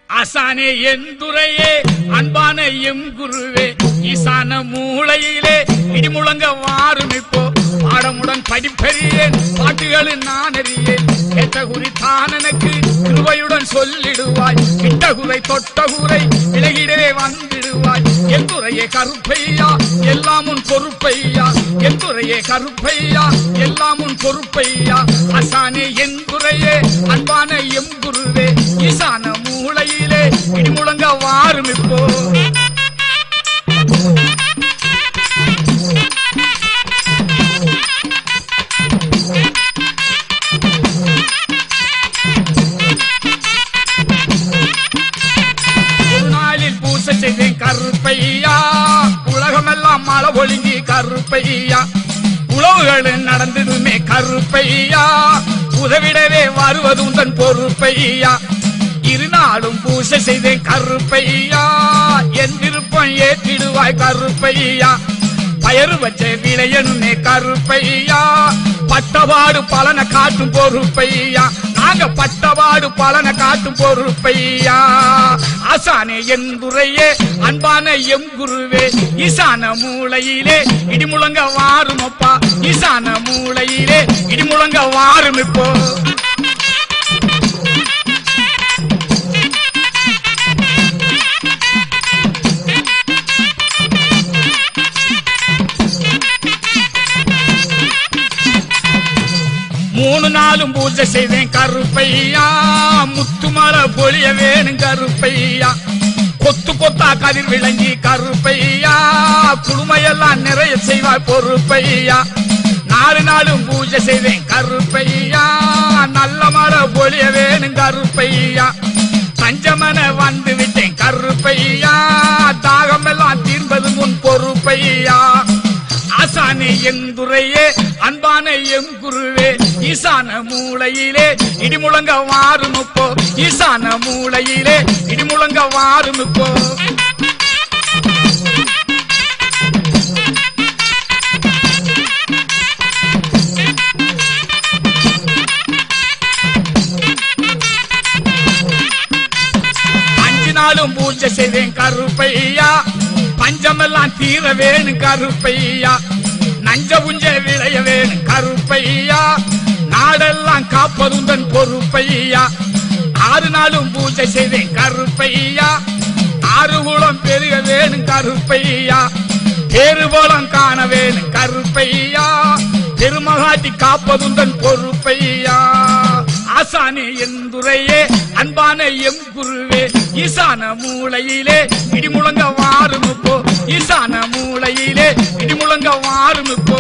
ஆசானே எந்துரையே அன்பான எம் குருவே ஈசான மூளையிலே இடிமுழங்க வாரும் இப்போ பாடமுடன் படிப்பறியேன் பாட்டுகளில் நான் அறியேன் கேட்ட குறித்தான் எனக்கு கிருபையுடன் சொல்லிடுவாய் கிட்டகுரை தொட்டகுரை விலகிடவே வந்திடுவாய் எந்துரையே கருப்பையா எல்லாம் உன் பொறுப்பையா எந்துரையே கருப்பையா எல்லாம் உன் பொறுப்பையா ஆசானே எந்துரையே அன்பான எம் குருவே ஈசான மூளையிலே இடிமுழங்க வாரும் இப்போ நாளில் பூசை செய்தேன் கருப்பையா உலகமெல்லாம் மழை ஒழுங்கி கருப்பையா உழவுகள் நடந்ததுமே கருப்பையா உதவிடவே வருவது உந்தன் பொறுப்பையா இருநாளும் பூசை செய்தேன் கருப்பையா என் விருப்பம் ஏற்றிடுவாய் கருப்பையா பயறு வச்ச விளையனுமே கருப்பையா பட்டபாடு பலனை காட்டும் பொறுப்பையா நாங்க பட்டபாடு பலனை காட்டும் பொறுப்பையா ஆசானே எந்துரையே அன்பான எம் குருவே ஈசான மூளையிலே இடிமுழங்க வாரும் அப்பா ஈசான மூளையிலே இடிமுழங்க வாரும் இப்போ மூணு நாளும் பூஜை செய்தேன் கருப்பையா முத்துமலை பொழிய வேணும் கருப்பையா கொத்து கொத்தா கதிர் விளங்கி கருப்பையா குடுமையெல்லாம் நிறைய செய்வாய் பொறுப்பையா நாலு நாளும் பூஜை செய்தேன் கருப்பையா நல்ல மழை பொழிய வேணும் கருப்பையா பஞ்சமன வந்து விட்டேன் கருப்பையா தாகம் எல்லாம் தீர்ந்தது முன் பொறுப்பையா ஆசானே எந்துரையே அன்பான எம் குருவே ஈசான மூளையிலே இடிமுழங்க வாரும் இப்போ ஈசான மூளையிலே இடிமுழங்க வாரும் இப்போ அஞ்சு நாளும் பூஜை செய்தேன் கருப்பையா பஞ்சமெல்லாம் தீர வேணும் கருப்பையா நஞ்ச புஞ்ச விளைய வேணும் கருப்பையா நாடெல்லாம் காப்பதுந்தன் பொறுப்பையா ஆறு நாளும் பூஜை செய்தேன் கருப்பையா ஆறு குளம் பெருக வேணும் கருப்பையா பேருபோலம் காண வேணும் கருப்பையா பெருமகாட்டி காப்பதுந்தன் பொறுப்பையா ஆசானே எந்துரையே அன்பான எம் குருவே ஈசான மூளையிலே இடிமுழங்க வாரும் இப்போ ஈசான மூளையிலே இடிமுழங்க வாரும் இப்போ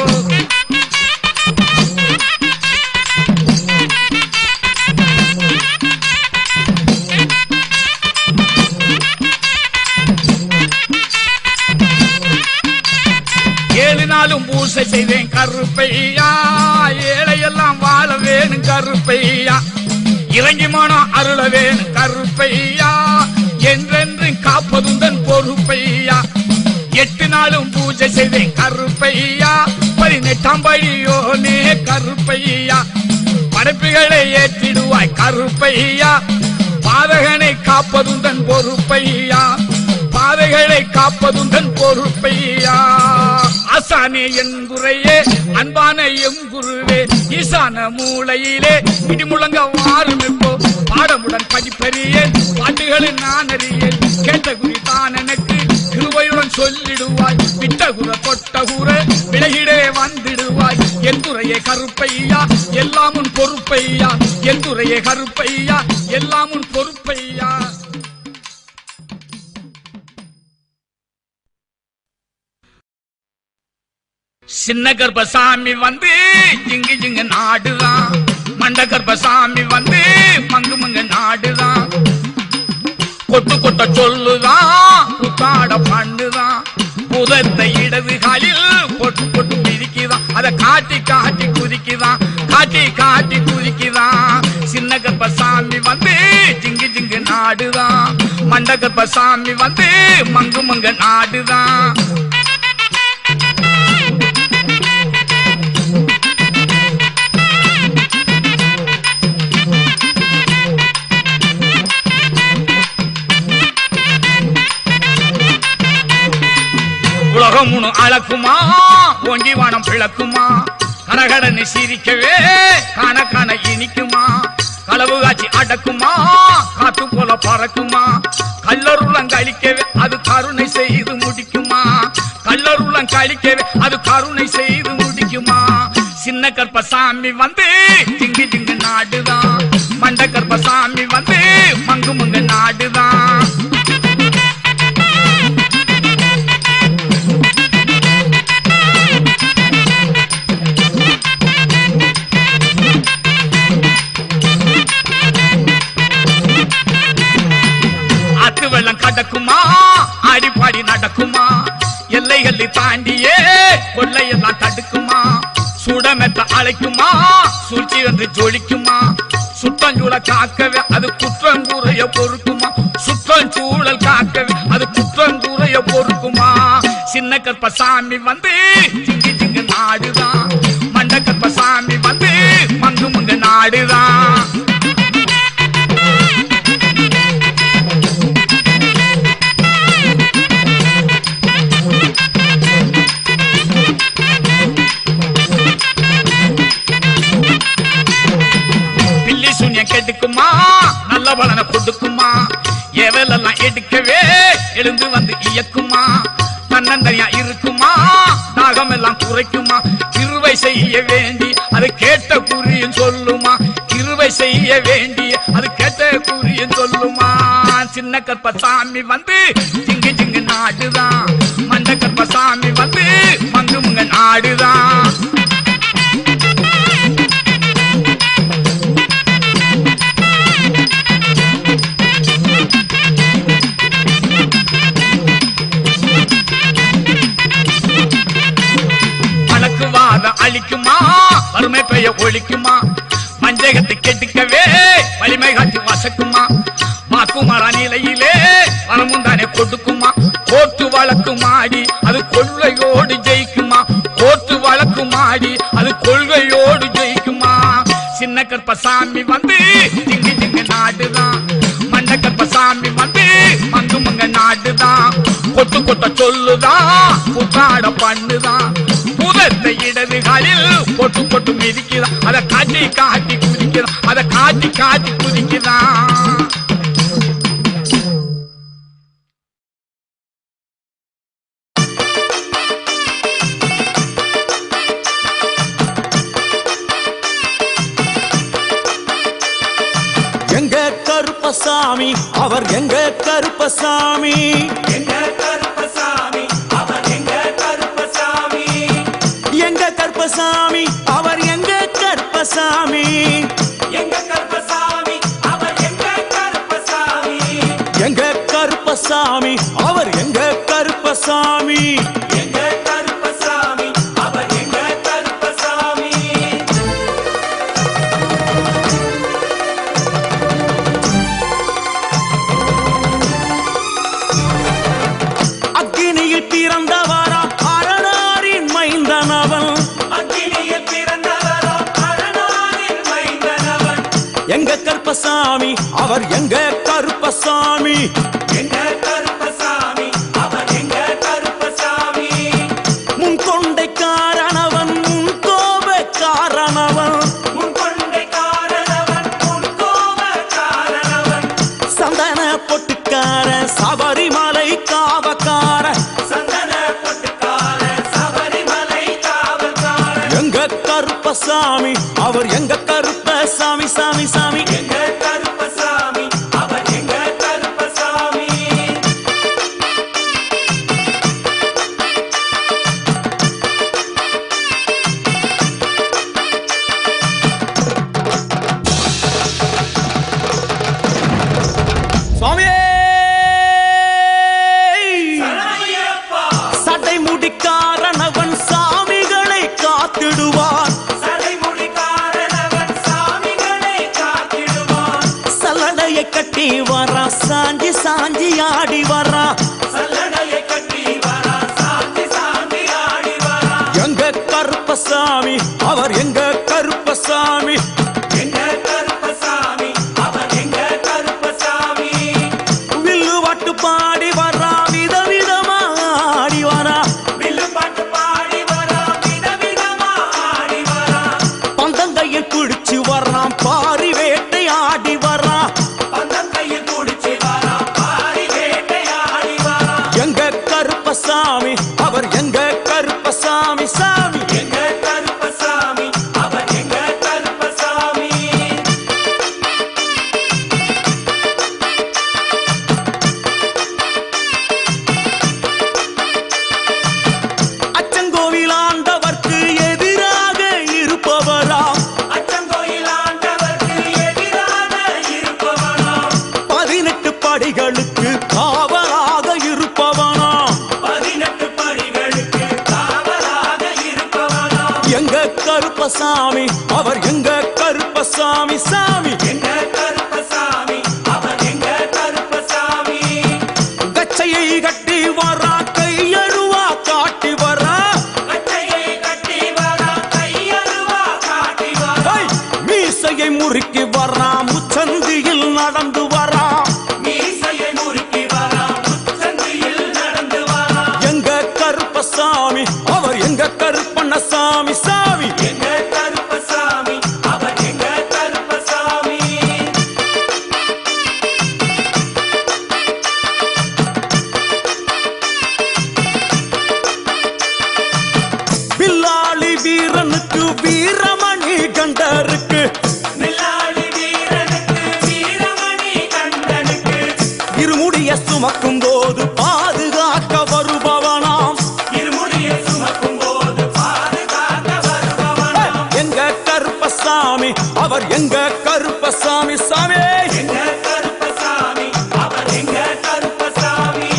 ஏழு நாளும் பூசை செய்தேன் கருப்பையா ஏழையெல்லாம் வாழ வேணும் கருப்பையா இறங்கி மனம் அருள வேணும் கருப்பையா என்றென்று காப்பதுந்தன் பொறுப்பையா எட்டு நாளும் பூஜை செய்தேன் கருப்பையா 18ஆம் படியோனே கருப்பையா படைப்புகளை ஏற்றிடுவாய் கருப்பையா பாதகனை காப்பதுந்தன் பொறுப்பையா பாதைகளை காப்பதுந்தன் பொறுப்பையா ஆசானே எந்துரையே அன்பான எம் குருவே ஈசான மூளையிலே இடிமுழங்க வாரும் இப்போ பாடமுடன் படிப்பறியேன் பாட்டுகளில் நான் அறியேன் கேட்ட குறித்தான் எனக்கு கிருபையுடன் சொல்லிடுவாய் விட்டகுர தொட்டகுர விலகிடே வந்திடுவாய் எந்துரையே கருப்பையா எல்லாம் உன் பொறுப்பையா எந்துரையே கருப்பையா எல்லாம் உன் பொறுப்பையா சின்ன கர்ப்பசாமி வந்து ஜிங்கு ஜிங்கு நாடுதான் மண்ட கர்ப்பசாமி வந்து மங்கு மங்கு நாடுதான் கொட்டு கொட்ட சொல்லுதான் புத்தாட பண்ணுதான் புதத்தை இடது காலில் பொட்டு பொட்டு பிரிக்குதான் அத காட்டி காட்டி குதிக்குதான் காட்டி காட்டி குதிக்குதான் சின்ன கர்ப்பசாமி வந்து ஜிங்கு ஜிங்கு நாடுதான் மண்ட கர்ப்பசாமி வந்து மங்கு மங்கு நாடுதான் முகமுனு அளக்குமா ஓங்கி வானம் பிளக்குமா கனகடன்னு சிரிக்கவே காண காண இனிக்குமா களவு காட்சி அடக்குமா காத்து போல பறக்குமா கல்லருளம் கழிக்கவே அது கருணை செய்து முடிக்குமா கல்லருளம் கழிக்கவே அது கருணை செய்து முடிக்குமா சின்ன கற்பசாமி வந்து திங்கு திங்கு நாடுதான் மண்ட கற்பசாமி வந்து மங்கு மங்கு நாடுதான் ஆத்து வெள்ளம் கடக்குமா ஆடிப்பாடி நடக்குமா எல்லைகளை தாண்டியே கொள்ளையெல்லாம் தடுக்குமா சுடமெத்த அழைக்குமா சூழ்ச்சி வந்து ஜொலிக்குமா சுற்றஞ்சூழ காக்கவே அது குற்றங்கூறைய பொறுக்குமா சுற்றஞ்சூழல் காக்கவே அது குற்றங்கூறைய பொறுக்குமா சின்ன கற்பசாமி வந்து திங்கு திங்கு நாடுதான் மண்ட கற்பசாமி வந்து மங்கு மங்கு நாடுதான் கெடுக்குமா நல்ல பலனை கொடுக்குமா எவலெல்லாம் எடுக்கவே எழுந்து வந்து இயக்குமா தன்னந்தனியா இருக்குமா தாகம் எல்லாம் குறைக்குமா கிருபை செய்ய வேண்டி அது கேட்ட குறியும் சொல்லுமா கிருபை செய்ய வேண்டி அது கேட்ட குறியும் சொல்லுமா சின்ன கற்பசாமி வந்து சிங்கு சிங்கு நாடுதான் மண்ட கற்பசாமி வந்து மங்கு மங்க நாடுதான் அழிக்குமா வறுமை பெய்ய ஒழிக்குமா மஞ்சகத்தை கெடுக்கவே வலிமை காட்டி வசக்குமா மாக்குமாரா நிலையிலே வனமுந்தானே கொடுக்குமா கோர்த்து வழக்கு மாடி அது கொள்கையோடு ஜெயிக்குமா கோர்த்து வழக்கு மாடி அது கொள்கையோடு ஜெயிக்குமா சின்ன கற்பசாமி வந்து திங்கு திங்கு நாடுதான் மண்ட கற்பசாமி வந்து மங்கு மங்க நாடுதான் கொட்டு கொட்ட சொல்லுதான் புத்தாட பண்ணுதான் புதத்தை இடது காலில் பொட்டு பொட்டு மிதிக்குதான் அதை காட்டி காட்டி குதிக்குதான் அதை காட்டி காட்டி குதிக்குதான் எங்க கருப்பசாமி அவர் எங்க கருப்பசாமி எங்க கருப்பசாமி அவர் எங்க கருப்பசாமி எங்க கருப்பசாமி அவர் எங்க கருப்பசாமி எங்க கருப்பசாமி அவர் எங்க கருப்பசாமி எங்க கருப்பசாமி அவர் எங்க கருப்பசாமி எங்க கருப்பசாமி அவர் எங்க கருப்பசாமி அக்கினியில் பிறந்தவரா அரணாரின் மைந்தனவன் அக்கினியில் பிறந்தவரோ அரணாரின் மைந்தனவன் எங்க கருப்பசாமி அவர் எங்க கருப்பசாமி எங்க கருப்பசாமி அவர் எங்க கருப்பசாமி முன் கொண்டைக்காரனவன் முன் கோபக்காரனவன் முன் கொண்டை காரணவன் முன் கோப காரணவன் சந்தன பொட்டுக்கார சபரிமலை காவக்கார சந்தன பொட்டுக்கார சபரிமலை காவல்காரன் எங்க கருப்பசாமி அவர் எங்க கருப்பசாமி சாமி சாமி எங்க கருப்பசாமி அவர் எங்க கருப்பசாமி சுவாமியே சரணமையப்பா சட்டை முடிக்காரனவன் சாமிகளை காத்திடுவான் சடைமுடி காரணவன் சாமிகளை காத்திடுவான் சல்லடையை கட்டி வரா சாஞ்சி சாஞ்சி ஆடி வரா சல்லடையை கட்டி வரா சாந்தி சாந்தி ஆடி வரா எங்க கருப்பசாமி அவர் எங்க கருப்பசாமி எங்க கருப்பசாமி அவர் எங்க கருப்பசாமி வில்லு வாட்டு பாடி வரா விதவிதமா ஆடி வரா வில்லு படிகளுக்கு காவலாக இருப்பவனா 18 படிகளுக்கு காவலாக இருப்பவனா எங்க கருப்பசாமி அவர் எங்க கருப்பசாமி சாமி எங்க கருப்பசாமி அவர் எங்க கருப்பசாமி கச்சையை கட்டி வரா கையழுவா காட்டி வரா கச்சையை கட்டி வரா கையழுவா காட்டி வரா மீசையை முறுக்கி வரா முச்சந்தியில் நடந்து வரா மீசையை முறுக்கி வரா முச்சந்தியில் நடந்து வரா எங்க கருப்பசாமி அவர் எங்க கருப்பண்ணசாமி சாமி எங்க கருப்பசாமி அவர் எங்க கருப்பசாமி பில்லாளி வீரனுக்கு வீரமணி கண்டருக்கு மில்லாளி வீரனுக்கு வீரமணி கண்டனுக்கு இருமுடிய சுமக்கும் போது பாதுகாக்க வருபவனாம் இருமுடியை சுமக்கும் போது பாதுகாக்க வருபவனாம் எங்க கருப்பசாமி அவர் எங்க கருப்பசாமி சாமி எங்க கருப்பசாமி அவர் எங்க கருப்பசாமி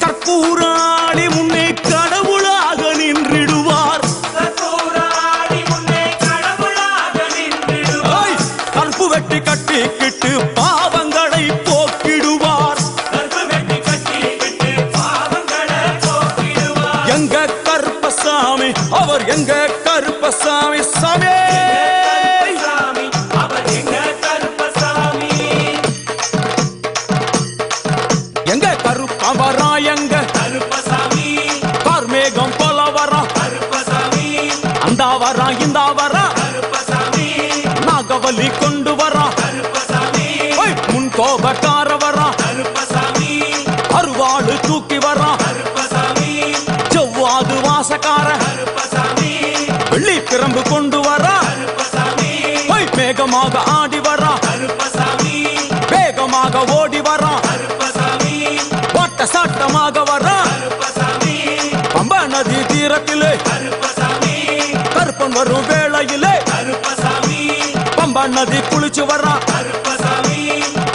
கற்பூராளி முன்னே கடவுளாக நின்றிடுவார் கற்பூராடி முன்னே கடவுளாக நின்றிடுவார் கற்பு வெட்டி கட்டிக்கிட்டு பாவங்களை போக்கிடுவார் கற்பு வெட்டி கட்டிக்கிட்டு பாவங்களை போக்கிடுவார் எங்க கருப்பசாமி அவர் எங்க கருப்பசாமி சாமி சாமி அவர் எங்க கருப்பசாமி எங்க கருப்பவரா எங்க கருப்பசாமி கார்மேகம் போல வரா கருப்பசாமி அந்த வரா இந்த வரா கருப்பசாமி நாகவலி கொண்டு வரா கருப்பசாமி முன் கோபக்கார வரா கருப்பசாமி அருவாடு தூக்கி வரா கருப்பசாமி செவ்வாது வாசக்கார கருப்பசாமி வெள்ளி பிரம்பு கொண்டு வரா கருப்பசாமி மேகமாக ஆடி வரா கருப்பசாமி வேகமாக ஓடி வரா கருப்பசாமி வாட்ட சாட்டமாக வரா கருப்பசாமி பம்பா நதி தீரத்திலே கருப்பசாமி கருப்பன் வரும் வேளையிலே கருப்பசாமி பம்பா நதி குளிச்சு வரா கருப்பசாமி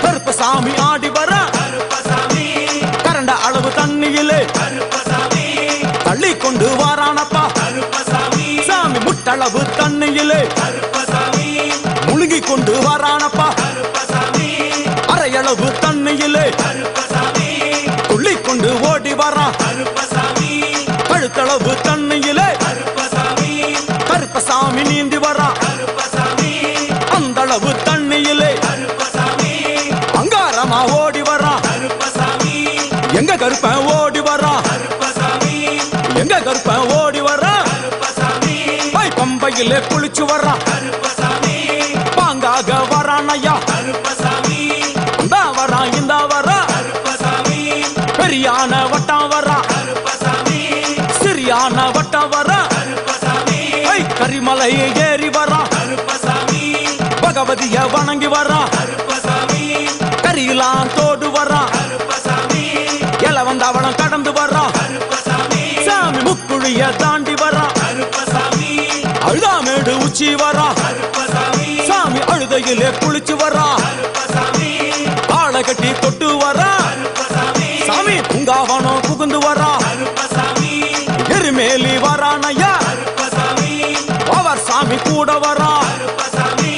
கருப்பசாமி ஆடி வரா கருப்பசாமி கரண்ட அளவு தண்ணியிலே கருப்பசாமி தள்ளி கொண்டு வாரானப்பா கருப்பசாமி சாமி முட்டளவு தண்ணியிலே கருப்பசாமி முழுகி கொண்டு வாரானப்பா கருப்பசாமி அரையளவு தண்ணியிலே கருப்பசாமி துள்ளி கொண்டு ஓடி வரா கருப்பசாமி கழுத்தளவு தண்ணியிலே கருப்பசாமி கருப்பசாமி நீந்தி வரா கருப்பசாமி அந்தளவு தண்ணியிலே கருப்பசாமி அங்காரமா ஓடி வரா கருப்பசாமி எங்க கருப்பன் ஓடி வரா கருப்பசாமி எங்க கருப்பன் ஓடி வரா கருப்பசாமி பம்பையிலே குளிச்சு வரா கருப்பசாமி பாங்காக வரானையா கருப்பசாமி அந்த வரா இந்த வரா கருப்பசாமி பெரியான வட்டம் வரா கருப்பசாமி சிறியான வட்டம் வரா கருப்பசாமி கரிமலையை ஏறி வரா கருப்பசாமி பகவதிய வணங்கி வரா கருப்பசாமி கரியெல்லாம் தோடு வரா கருப்பசாமி இளவந்தவளம் கடந்து வரா கருப்பசாமி சாமி முக்குழிய தாண்டி வரா கருப்பசாமி அழுதாமேடு உச்சி வரா கருப்பசாமி சாமி அழுதையிலே குளிச்சு வரா கருப்பசாமி ஆளை கட்டி தொட்டு வரா கருப்பசாமி சாமி பூங்காவனம் புகுந்து வரா கருப்பசாமி எருமேலி வரானையா கருப்பசாமி அவர் சாமி கூட வரா கருப்பசாமி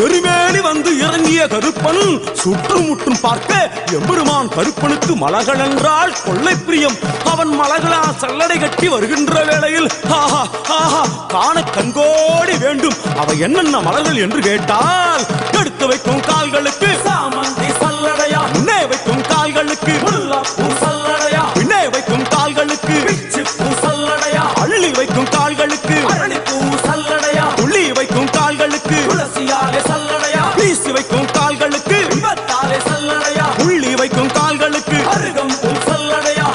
எருமேலி வந்து இறங்கிய கருப்பன் சுற்றுமுற்றும் பார்க்க எம்பெருமான் கருப்பனுக்கு மலகள் என்றால் கொள்ளை பிரியம். அவன் மலகளா சல்லடை கட்டி வருகின்ற வேளையில் ஆஹா ஆஹா காண கண்கோடி வேண்டும். அவை என்னென்ன மலர்கள் என்று கேட்டால், எடுத்து வைக்கும் கால்களுக்கு சாமந்தி சல்லடையா, முன்னே வைக்கும் கால்களுக்கு முல்லைப்பூ சல்லடையா, பின்னே வைக்கும் கால்களுக்கு பிச்சிப்பூ சல்லடையா, அள்ளி வைக்கும் கால்களுக்கு அரளிப்பூ சல்லடையா, உள்ளி வைக்கும் கால்களுக்கு துளசியாலே சல்லடையா, வீசி வைக்கும் கால்களுக்கு விபத்தாலே சல்லடையா, உள்ளி வைக்கும் கால்களுக்கு அருகம்பூ சல்லடையா.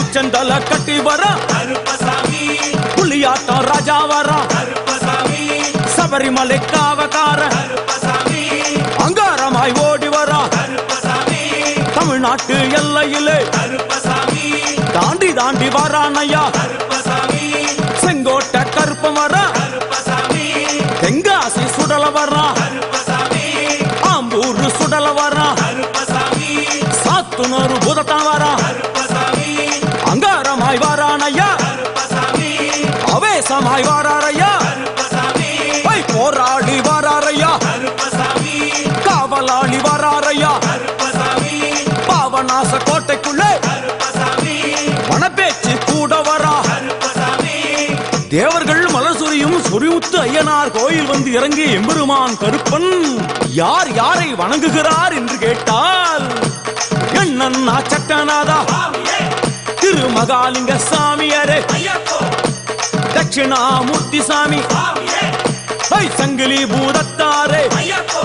உச்சந்தல கட்டி வர கருப்பசாமி, புள்ளியாட்டம் ராஜா வர கருப்பசாமி, சபரிமலை காவக்கார கருப்பசாமி, அங்காரமாய் ஓடி வர கருப்பசாமி, தமிழ்நாட்டு எல்லையிலே கருப்பசாமி, தாண்டி தாண்டி வரானையா. கருப்பசாமி, செங்கோட்டை கருப்பம் வர கருப்பசாமி, தெங்காசி சுடல வர கருப்பசாமி, சுடல வரான் கருப்பசாமி சாத்துனூறு பூதத்தான் வரான் கருப்பசாமி அங்காரமாய் வாரான் ஐயா கருப்பசாமி அவேசமாய் வாராரையா கருப்பசாமி போராடி வாராரையா கருப்பசாமி காவலாளி வாராரையா கருப்பசாமி பாவநாச கோட்டைக்குள்ளே கருப்பசாமி வனப்பேச்சு கூட வரா கருப்பசாமி தேவர்கள் மலர் சொரியும் சொரிமுத்து ஐயனார் கோயில் வந்து இறங்கிய எம்பெருமான் கருப்பன் யார் யாரை வணங்குகிறார் என்று கேட்டால் என்னன்னா சட்டநாதா திருமகாலிங்க சாமியாரே ஐயப்போ தட்சிணாமூர்த்தி சாமி சாமியே சங்கிலி பூதத்தாரே ஐயப்போ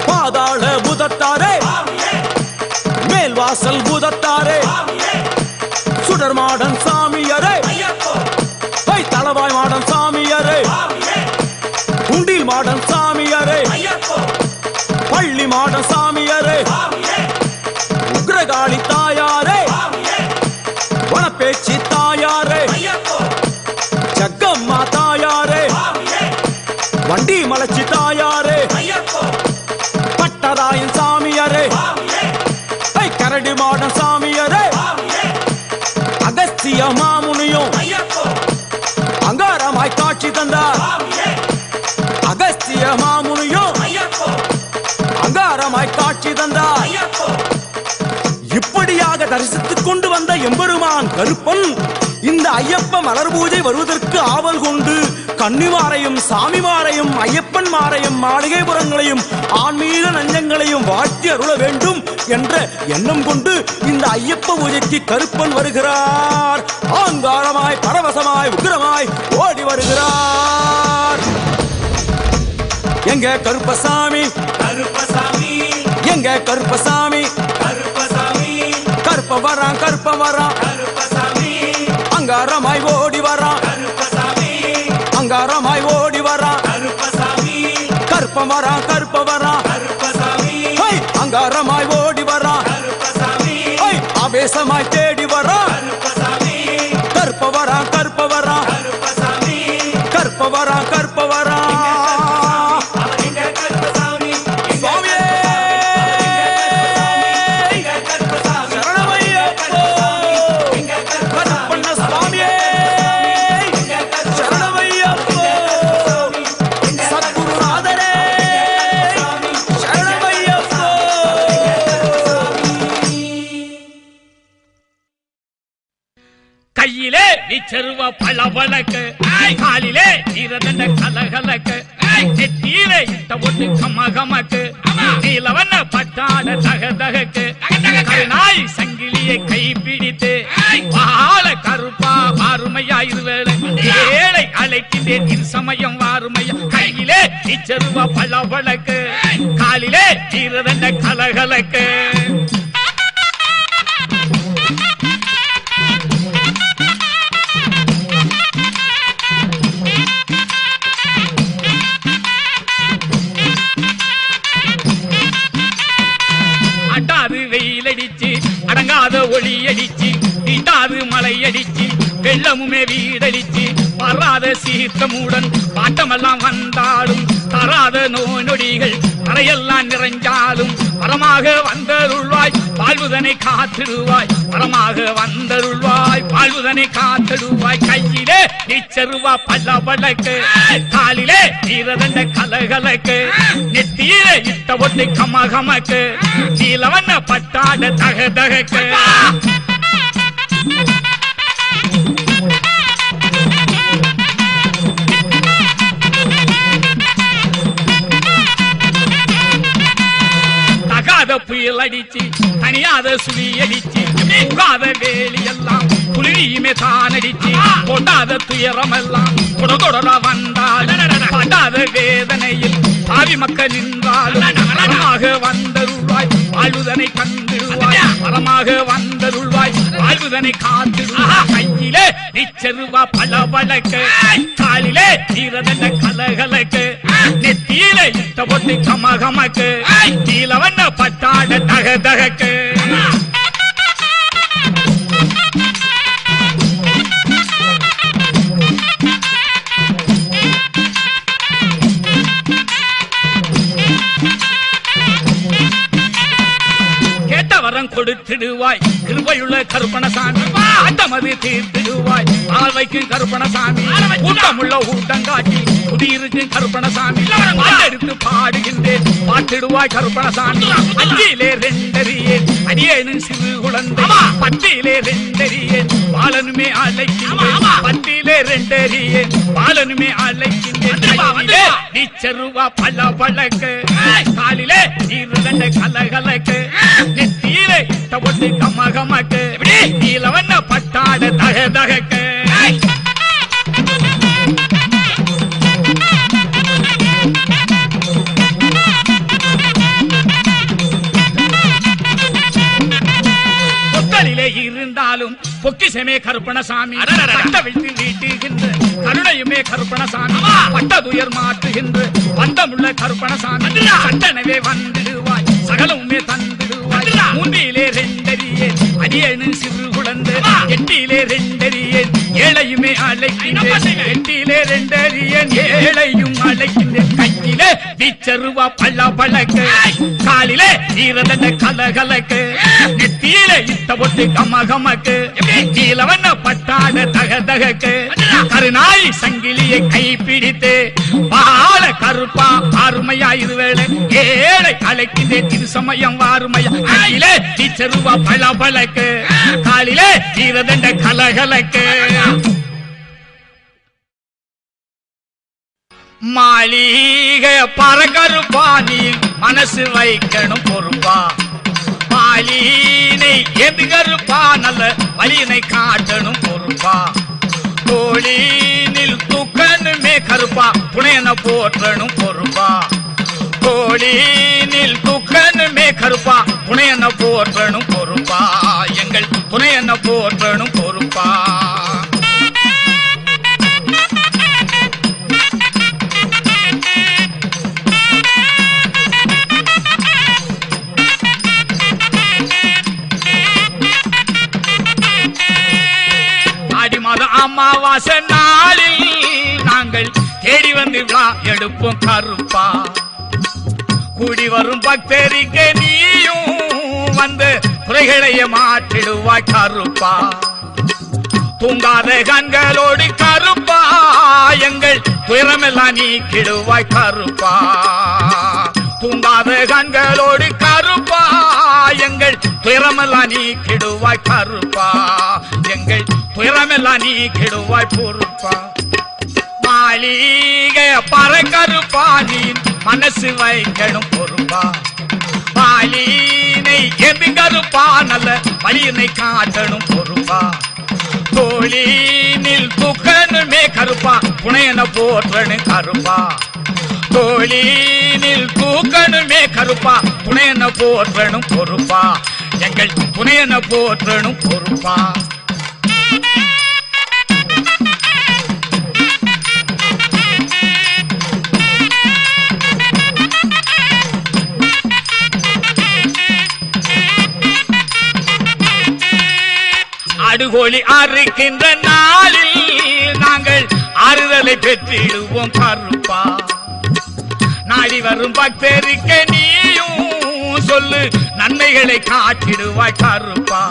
பாதாள பூதத்தாரே சாமியே மேல்வாசல் பூதத்தாரே சாமியே சுடர்மாடன் சாமியாரே ஐயப்போ தளவாய் மாடன் சாமியாரே சாமியே குண்டில் மாடன் சாமியாரே ஐயப்போ பள்ளி மாடன் சாமியாரே சாமியே உக்ரகாளி தாயாரே சாமியே வனப்பேச்சி தாயாரே ஐயப்போ ஜக்கம்மா தாயாரே சாமியே வண்டி மலச்சி தாயாரே ஐயப்போ பட்டராயன் சாமியாரே சாமியே கரடி மாடன் சாமியாரே சாமியே அகஸ்திய மாமுனியும் ஐயப்போ அங்காரமாய் காட்சி தந்தார் சாமியே அகஸ்திய மாமுனியும் ஐயப்போ அங்காரமாய் காட்சி தந்தார் ஐயப்போ இப்படியாக தரிசித்துக் கொண்டு வந்த எம்பெருமான் கருப்பன் இந்த ஐயப்ப மலர் பூஜை வருவதற்கு ஆவல் கொண்டு கன்னிமாரையும் சாமிமாரையும் ஐயப்பன் மாரையும் மாளிகைபுரங்களையும் ஆன்மீக நஞ்சங்களையும் வாழ்த்தி அருள வேண்டும் என்ற எண்ணம் கொண்டு இந்த ஐயப்ப பூஜைக்கு கருப்பன் வருகிறார் ஆங்காரமாய் பரவசமாய் உக்கிரமாய் ஓடி வருகிறார் எங்க கருப்பசாமி கருப்பசாமி எங்க கருப்பசாமி கருப்பசாமி கருப்ப வரான் கருப்பசாமி அங்காரமாய் ஓடி வரான் கருப்பசாமி அங்காரமாய் ஓடி வரான் கருப்பசாமி கருப்ப வரான் கருப்பசாமி அங்காரமாய் ஓடி வரான் கருப்பசாமி ஆவேசமாய் தேடி வரான் கருப்பசாமி கருப்ப வரான் கருப்பசாமி கருப்ப வரான் அவர் எங்க கருப்பசாமி சுவாமியே எங்க கருப்பசாமி சரணமையப்போ எங்க கருப்பசாமி கருப்பண்ண சுவாமியே சரணமையப்போ சத்குருநாதரே சரணமையப்போ கையிலே நீச்சருவ பளபளக்கு காலிலே ஈரதண்ட கலகலக்கு நெத்தியிலே இட்ட ஒட்டு கமகமக்கு நீலவண்ண பட்டாட தகதகக்கு கருநாய் சங்கிலியை கைப்பிடித்து வாழ கருப்பா வாருமையா இருவேளை ஏழை அழைக்கின்றேன் இரு சமயம் வாருமையா கையிலே நீச்சருவ பளபளக்கு காலிலே ஈரதண்ட கலகலக்கு அட்டாது வெயில் அடிச்சு அடங்காத ஒளி அடிச்சு தீட்டாது மழை அடிச்சு வெள்ளமுமே வீடடிச்சு வராத சீர்த்தமுடன் பாட்டமெல்லாம் வந்தாலும் தராத நோய் நொடிகள் தரையெல்லாம் நிறைஞ்சாலும் வரமாக வந்தருள்வாய் வாழ்வுதனை காத்திடுவாய் வரமாக வந்தருள்வாய் வாழ்வுதனை காத்திடுவாய் கையிலே நீச்சருவா பளபளக்கு காலிலே ஈரதண்ட கலகலக்கு நெத்தியிலே இட்ட ஒட்டு கமகமக்கு நீலவண்ண பட்டாட தகதகக்கு தகாத புயல் அடிச்சு தனியாத சுழி அடிச்சு புகாத வேலி எல்லாம் புலியுமே தான் அடிச்சு கொண்டாத துயரம் எல்லாம் கொடகொடரா வந்தால் படாத வேதனையில் ஆவி மக்கள் நின்றாலும் வரமாக வந்தருள்வாய் வாழ்வுதனை கண்டிடுவாய் வரமாக வந்தருள்வாய் வாழ்வுதனை காத்திடுவாய் கையிலே நிச்சருவா பளபளக்கு காலிலே ஈரதண்ட கலகலக்கு நெத்தியிலே இட்ட ஒட்டு கமகமக்கு நீலவண்ண பட்டாட தகதகக்கு கொடுத்திடுவாய் கிருபையுள்ள கருப்பணசாமி ஆட்டமது தீர்த்திடுவாய் ஆழ்வைக்கும் கருப்பணசாமி கூட்டமுள்ள ஊட்டங்காட்டி குடியிருக்கும் கருப்பணசாமி எடுத்து பாடுகின்றேன் பாட்டிடுவாய் கருப்பணசாமி அஞ்சிலே ரெண்டறியேன் அடியேனு சிறு குழந்தை பட்டியிலே ரெண்டறியேன் பாலனுமே அழைக்கின்றேன் பட்டியிலே ரெண்டறியேன் பாலனுமே அழைக்கின்றேன் நீச்சருவா பல பழக்கு காலிலே நீருதண்ட கலகலக்கு நெத்தியிலே தவட்டு கமகமக்கு நீலவண்ண பட்டாட தக தகக்கு இருந்தாலும் பொக்கிசமே கருப்பணசாமி வைத்து வீட்டுகின்ற கருணையுமே கருப்பணசாமி பட்டதுயர் மாற்றுகின்ற பந்தமுள்ள கருப்பணசாமி சட்டனவே வந்திடுவாய் சகலமுமே தந்திடுவாய் மூன்றிலே ரெண்டறியே அடியேனு சிறு குழந்தை எட்டிலே ரெண்டறியேன் ஏழையுமே அழைக்கின்றேன் எட்டிலே ரெண்டறியேன் ஏழையும் அழைக்கின்றேன் கையிலே வீச்சருவா பள்ள பழக்கு காலிலே ஈரதண்ட கலகலக்கு நெத்தியிலே இட்ட பொட்டு கமகமக்கு கீழவண்ண பட்டாட தக தகக்கு கருநாய் சங்கிலியை கைப்பிடித்து பால கருப்பா ஆறுமையா இருவேளை ஏழை அழைக்கின்றேன் இது சமயம் வாருமையா கையிலே வீச்சருவா பள்ள பழக்கு காலிலே ஈரதண்ட கலகலக்கு மாளிகை பறக்கருப்பானி மனசு வைக்கணும் பொறுப்பா மாலினை எதுகருப்பா நல்ல வலியினை காட்டணும் பொறுப்பா தோழினில் தூக்கணுமே கருப்பா புனையன போற்றணும் பொறுப்பா தோழினில் தூக்கணுமே கருப்பா புனையன போற்றணும் பொறுப்பா எங்கள் புனையன போற்றணும் பொறுப்பா அமாவாசை நாளில் நாங்கள் தேடி வந்து விழா எடுப்போம் கருப்பா கூடி வரும் பக்தரிக்கு நீயும் வந்து குறைகளைய மாற்றிடுவாய் கருப்பா தூங்காத கண்களோடு கருப்பா எங்கள் துயரமெல்லாம் நீக்கிடுவாய் கருப்பா தூங்காத கண்களோடு கருப்பா எங்கள் துயரமெல்லாம் நீக்கிடுவாய் கருப்பா எங்கள் துயரமெல்லாம் நீக்கிடுவாய் பொறுப்பா மாளிகை பறக்கருப்பா நீ மனசு வைக்கணும் பொறுப்பா மாலினை எதுங்கருப்பா நல்ல வலியினை காட்டணும் பொறுப்பா தோழினில் தூக்கணுமே கருப்பா புனையன போற்றணும் கருப்பா தோழினில் தூக்கணுமே கருப்பா புனையன போற்றணும் பொறுப்பா எங்கள் புனையன போற்றணும் பொறுப்பா அடுகோழி அறுக்கின்ற நாளில் நாங்கள் ஆறுதலை பெற்றிடுவோம் கருப்பா நாடி வரும் பக்தருக்கு நீயும் சொல்லு நன்மைகளை காட்டிடுவாய் கருப்பா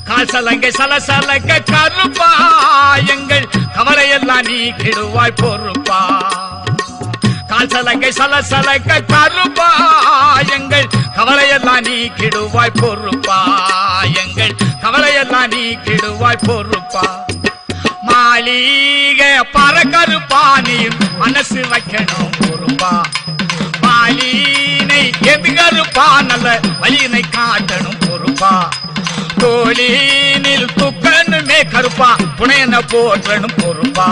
காசலங்கை சலசலக்க கருப்பா எங்கள் கவலையெல்லாம் நீக்கிடுவாய் பொறுப்பா காசலங்கை சலசலக்க கருப்பா எங்கள் கவலையெல்லாம் நீக்கிடுவாய் பொறுப்பா எங்கள் கவலையெல்லாம் நீக்கிடுவாய் பொறுப்பா மாளிகை பறக்கருப்பா நீ மனசு வைக்கணும் பொறுப்பா மாலினை எதுகருப்பா நல்ல வலியினை காட்டணும் பொறுப்பா தோழினில் தூக்கணுமே கருப்பா புனையன போற்றணும் பொறுப்பா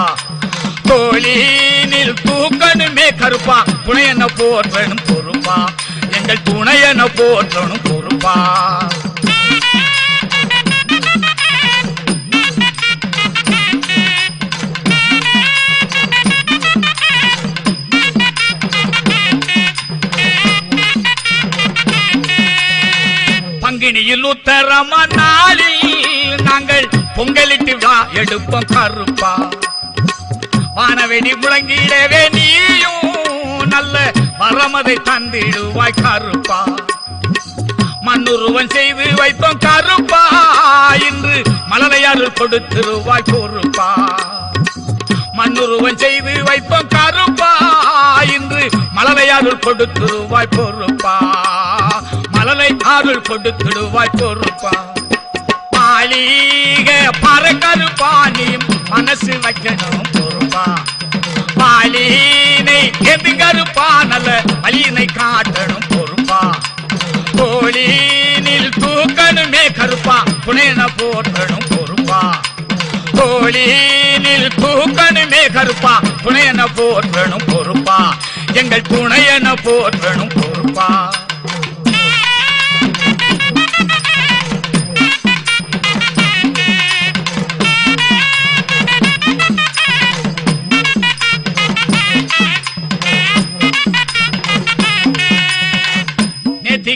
தோழினில் தூக்கணுமே கருப்பா புனையன போற்றணும் பொறுப்பா எங்கள் துணையன போற்றணும் பொறுப்பா பங்கினியில் உத்தரம நாளில் நாங்கள் பொங்கலிட்டு விழா எடுப்போம் கருப்பா வானவெடி முழங்கிடவே நீயும் நல்ல வரமதை தந்திடுவாய் கருப்பா மண்ணுருவன் செய்து வைத்தோம் கருப்பா இன்று மலரையாருள் கொடுத்திருவாய் பொறுப்பா மண்ணுருவன் செய்து வைத்தோம் கருப்பா இன்று மலரையாருள் கொடுத்திருவாய் பொறுப்பா மலரை அருள் கொடுத்திடுவாய் பொறுப்பா மாளிக பறக்கருப்பா நீ மனசு வைக்கணும் பொறுப்பா பாலினை எதுங்கருப்பா நல்ல வலியினை காட்டணும் பொறுப்பா தோழினில் தூக்கணுமே கருப்பா துணையன போற்றணும் பொறுப்பா தோழினில் தூக்கணுமே கருப்பா துணையன போற்றணும் பொறுப்பா எங்கள் துணையன போற்றணும் பொறுப்பா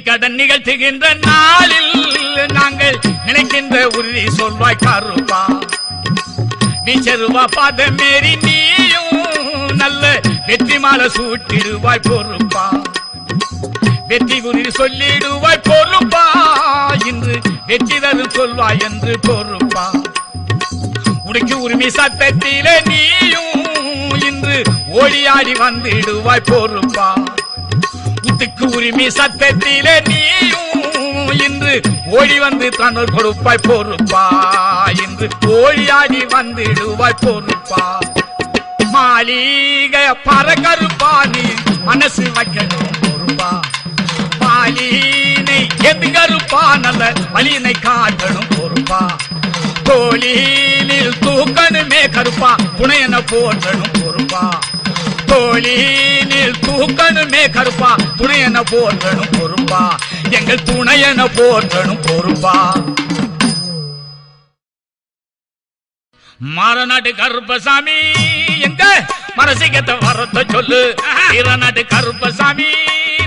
கடன் நிகழ்த்துகின்ற நாளில் நாங்கள் நினைக்கின்ற உறுதி சொல்வாய் கருப்பா வீச்சருவா பாத மேரி நீயும் நல்ல வெற்றி மாலை சூட்டிடுவாய் பொறுப்பா வெற்றி உறுதி சொல்லிடுவாய் பொறுப்பா இன்று வெற்றி தரும் சொல்வாய் என்று பொறுப்பா உனக்கு உரிமை சத்தத்திலே நீயும் இன்று ஓடியாடி வந்திடுவாய் பொறுப்பா உத்துக்கு உரிமை சத்தத்திலே நீயும் இன்று ஓடி வந்து தன்னோர் கொடுப்பாய் பொறுப்பா இன்று ஓடியாடி வந்திடுவாய் பொறுப்பா மாளிகை பறக்கருப்பா நீ மனசு வைக்கணும் பொறுப்பா பாலினை எதுங்கருப்பா நல்ல வலியினை காட்டணும் பொறுப்பா தோழினில் தூக்கணுமே கருப்பா துணையன போற்றணும் பொறுப்பா தோழினில் தூக்கணுமே கருப்பா துணையன போற்றணும் பொறுப்பா எங்கள் துணையன போற்றணும் பொறுப்பா மாறநாட்டு கருப்பசாமி எங்க மனசிகத்தை வரத்த சொல்லு வீரநாட்டு கருப்பசாமி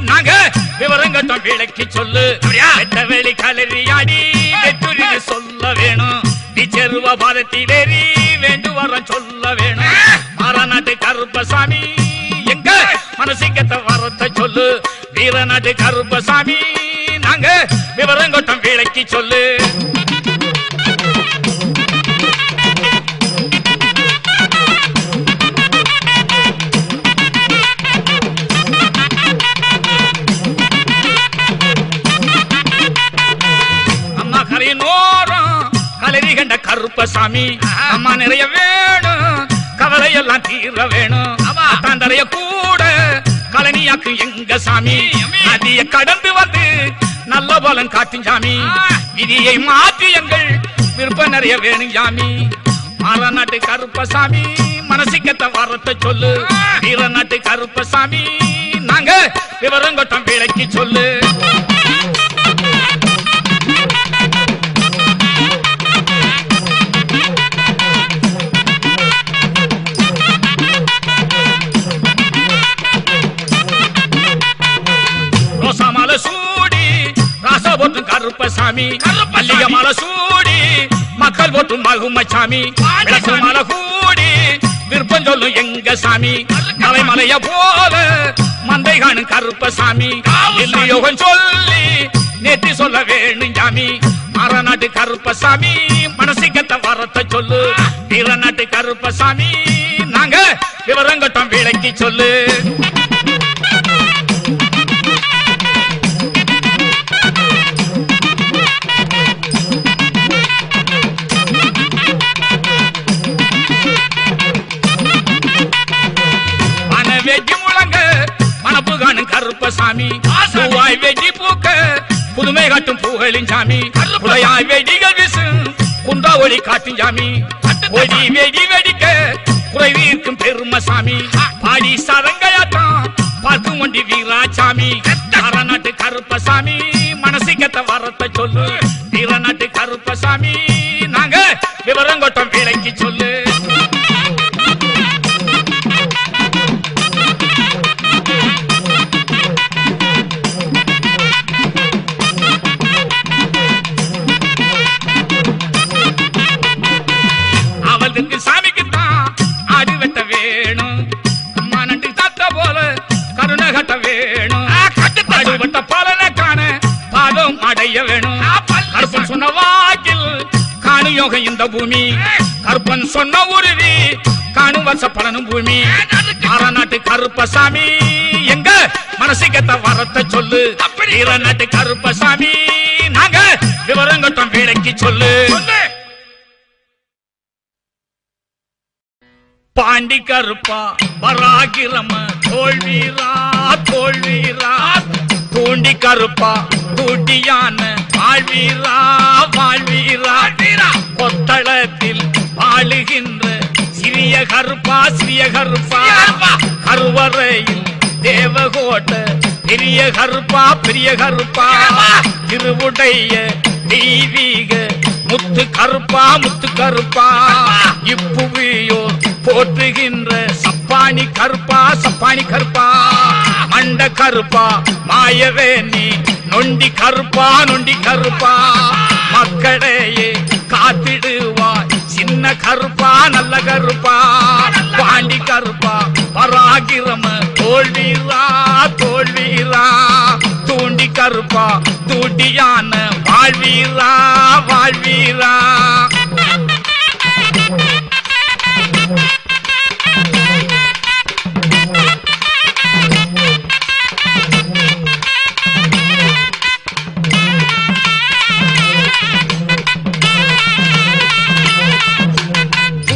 நாங்க விவரங்கட்டம் விளக்கி சொல்லு எட்ட வெளி கலரியாடி வெற்றுரின்னு சொல்ல வேணும் நீச்சருவ பாதத்திலேறி வேண்டு வரம் சொல்ல வேணும் மாறநாட்டு கருப்பசாமி எங்க மனசிகத்தை வரத்த சொல்லு வீரநாட்டு கருப்பசாமி நாங்க விவரங்கட்டம் விளக்கி சொல்லு கலரி கண்ட கருப்பசாமி அம்மா நிறைய வேணும் கவலையெல்லாம் தீர வேணும் தாண்டறைய கூட கலனியாக்கு எங்க சாமி நதிய கடந்து வந்து நல்ல பலன் காட்டும் சாமி விதியை மாற்றி எங்கள் விருப்பம் நிறைய வேணும் சாமி மாறநாட்டு கருப்பசாமி மனசிக்கத்தை வரத்த சொல்லு வீரநாட்டு கருப்பசாமி நாங்க விவரங்கட்டம் விளக்கி சொல்லு சூடி ராசா போட்டும் கருப்பசாமி மல்லிகை மாலை சூடி மக்கள் போட்டும் மகுமச்சாமி விளக்கு மாலை கூடி விருப்பம் சொல்லும் எங்க சாமி மலை மலைய போல மந்தை காணும் கருப்பசாமி யோகம் சொல்லி நேற்று சொல்ல வேணும் சாமி மாறநாட்டு கருப்பசாமி மனசிக்கத்தை வரத்த சொல்லு வீரநாட்டு கருப்பசாமி நாங்க விவரங்கட்டம் விளக்கி சொல்லு வெட்டி முழங்க மனப்பு காணும் கருப்பசாமி பூவாய் வெட்டி பூக்க புதுமை காட்டும் பூகளின் சாமி புலையாய் வெடிகள் வீசும் குண்டா ஒளி காட்டும் சாமி ஒடி வெடி வெடிக்க குறைவி இருக்கும் பெருமசாமி பாடி சரங்கையாட்டம் பார்க்கும் ஒண்டி வீராசாமி மாறநாட்டு கருப்பசாமி மனசிக்கத்தை வரத்த சொல்லு வீரநாட்டு கருப்பசாமி நாங்க விவரங்கட்டம் விளக்கி சொல்லு சாமிக்குத்தான் ஆடு வெட்ட வேணும் அம்மா நன்றி தாத்த போல கருணை கட்ட வேணும் ஆடு வெட்ட பலனை காண பாதம் அடைய கலியோகம் இந்த பூமி கருப்பன் சொன்ன உறுதி காணும் வருஷ பலனும் பூமி நாட்டு கருப்பசாமி எங்க மனசுக்கத்த வரத்தை சொல்லு நாட்டு கருப்பசாமி நாங்க விவரங்கட்டம் வேலைக்கு சொல்லு பாண்டி கருப்பா பராகிரம தோல்வீரா தோல்வீரா தூண்டி கருப்பா தூட்டியான வாழ்வீரா வாழ்வீரா கொத்தளத்தில் வாழுகின்ற சிறிய கருப்பா சிறிய கருப்பா கருவறையில் தேவகோட்ட பெரிய கருப்பா பெரிய கருப்பா திருவுடைய தெய்வீக முத்து கருப்பா முத்து கருப்பா இப்புவியோர் போற்றுகின்ற சப்பானி கருப்பா சப்பானி கருப்பா மண்ட கருப்பா மாயவேணி நொண்டி கருப்பா நொண்டி கருப்பா மக்களையே காத்திடுவாய் சின்ன கருப்பா நல்ல கருப்பா பாண்டி கருப்பா பராகிரம தோல்வீரா தோல்வீரா தூண்டி கருப்பா தூண்டியான வாழ்வீரா வாழ்வீரா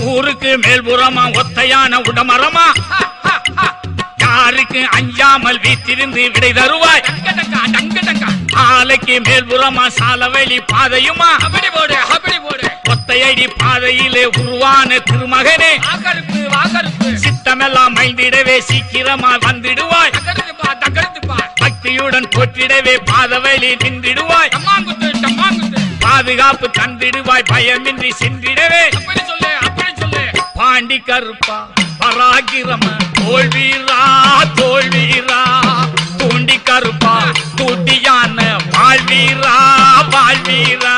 ஊருக்கு மேல்புறமா ஒத்தையான உடமரமா யாருக்கு அஞ்சாமல் வீட்டிருந்து விடை தருவாய் ஆலைக்கு மேல்புறமா சாலவெளி பாதையுமா அப்படி போடு அப்படி போடு ஒத்தையடி பாதையிலே உருவான திருமகனே சித்தமெல்லாம் மைந்திடவே சீக்கிரமா வந்துடுவாய் பக்தியுடன் போற்றிடவே பாதவெளி நின்றிடுவாய் பாதுகாப்பு தந்திடுவாய் பயமின்றி சென்றிடவே பாண்டி கருப்பா பராகிரம தோல்வீரா தோல்வீரா தூண்டி கருப்பா தூட்டியான வாழ்வீரா வாழ்வீரா